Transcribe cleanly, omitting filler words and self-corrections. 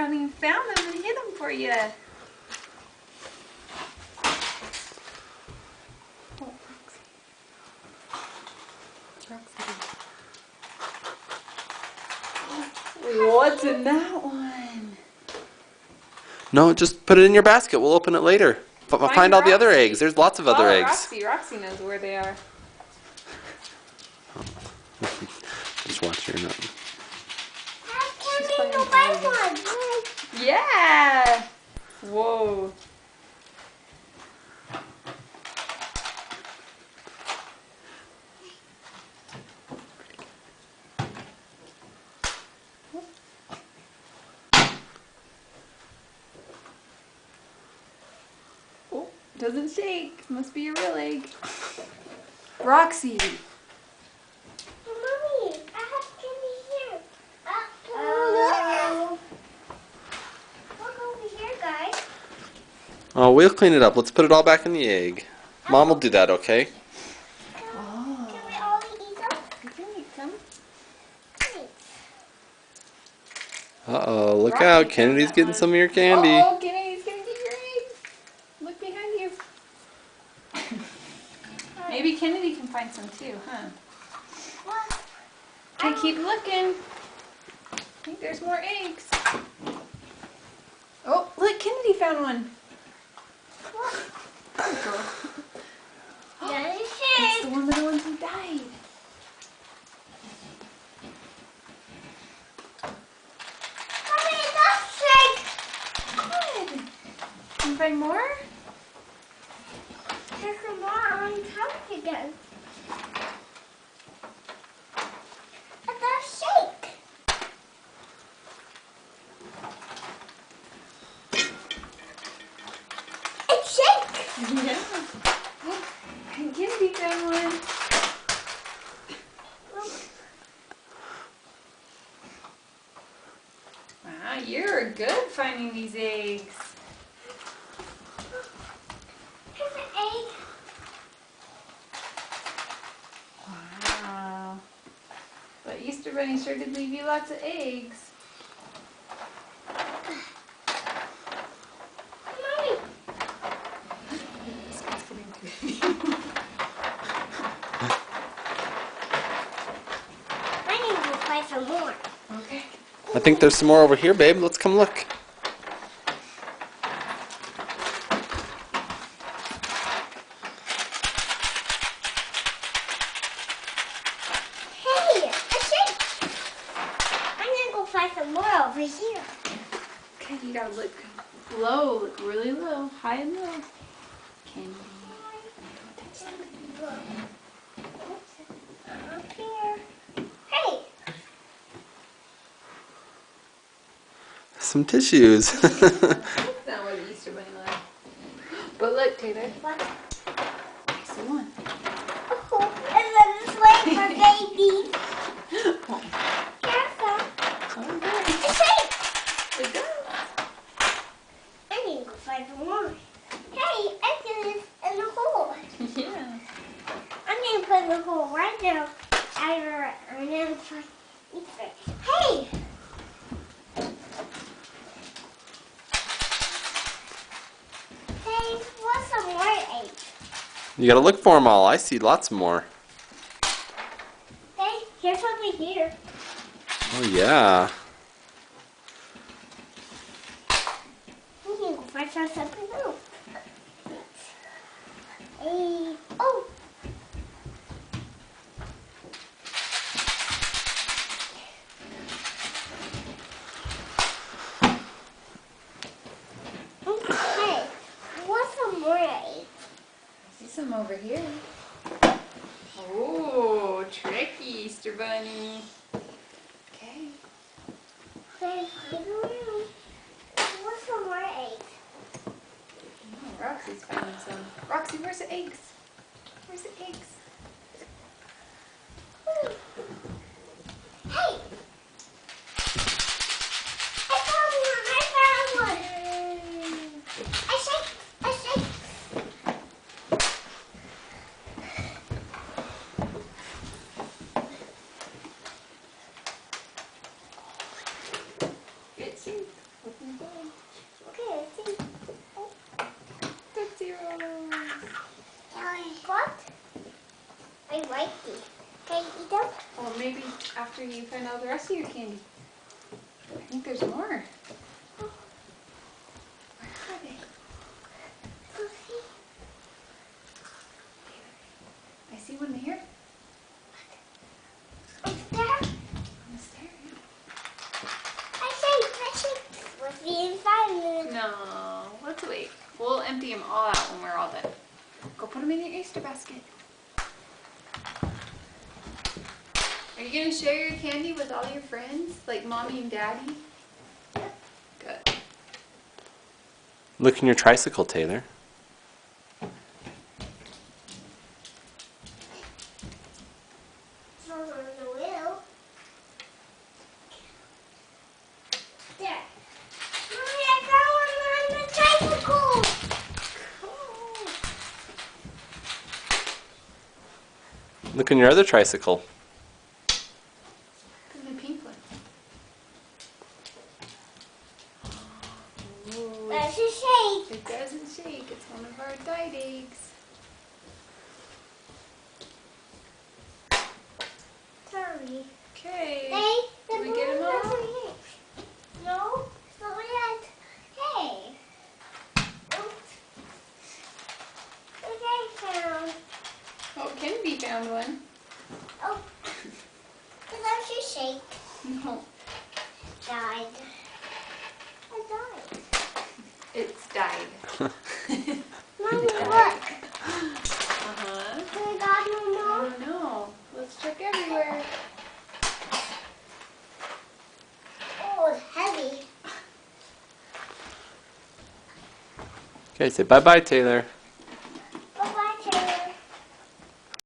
Darlene found them and hid them for you. Oh, Roxy. What's in that one? No, just put it in your basket. We'll open it later. Find all the other eggs. There's lots of other eggs. Roxy knows where they are. Just watch your nut. Yeah. Whoa. Oh, doesn't shake. Must be a real egg. Roxy. Mommy, I have candy here. Look over here, guys. Oh, we'll clean it up. Let's put it all back in the egg. Mom will do that, okay? Can we all eat them? You can eat some. Uh-oh, look Roxy out. found Kennedy's that getting one. some of your candy. Oh, Kennedy's gonna get your eggs. Look behind you. Maybe Kennedy can find some too, huh? What? Okay, keep looking. I think there's more eggs. Oh, look, Kennedy found one. Good girl. It's the one of the ones who died. Mommy, that's shake. Good. Can you find more? There's some more on top again. And that's shake. It's shake. Yeah. And Kennedy found one. Wow, you're good finding these eggs. Here's an egg. Wow. But Easter Bunny sure did leave you lots of eggs. Mommy. I need to find some more. Okay. I think there's some more over here, babe. Let's come look. Hey, a shake. I'm gonna go find some more over here. Okay, you gotta look low, look really low, high and low. Candy. Up here. Hey, Some tissues. That's not what the Easter Bunny likes. But look, Taylor. what? I see one. Oh, and then this way for baby. Careful. Okay. A shake. It does. I need to go find some more. Hey, egg is in the hole. Yeah. I'm gonna put the hole right now. And then find Easter. Hey. Hey, what's some more eggs? You gotta look for them all. I see lots more. Hey, here's over here. Oh, yeah. I'm gonna go find something else. Hey, oh. Hey, what's some more eggs? I see some over here. Oh, tricky Easter Bunny. Okay. Hey, what's some more eggs? Oh, Roxy's finding some. Roxy, where's the eggs? Where's the eggs? Hey! I found one! I shake! It seems. I like these. Can I eat them? Well, maybe after you find all the rest of your candy. I think there's more. Where are they? I see one here. It's there. On the stair. I think. We'll see in 5 minutes. No, let's wait. We'll empty them all out when we're all done. Go put them in your Easter basket. Are you going to share your candy with all your friends, like Mommy and Daddy? Good. Look in your tricycle, Taylor. It's not on the wheel. There. Mommy, I got one on the tricycle. Cool. Look in your other tricycle. And the pink one. Ooh, That's a shake. it doesn't shake. It's one of our dyed eggs. Sorry. Okay. Hey, Did we get 'em all? No, it's not yet. Hey. Oops. Okay, found. Oh, Kennedy found one. Oh. That's a shake. No, Died. I died. it's dyed. Mommy, look. Uh-huh. I got no I more. don't know. Let's check everywhere. Oh, it's heavy. Okay, say bye-bye, Taylor.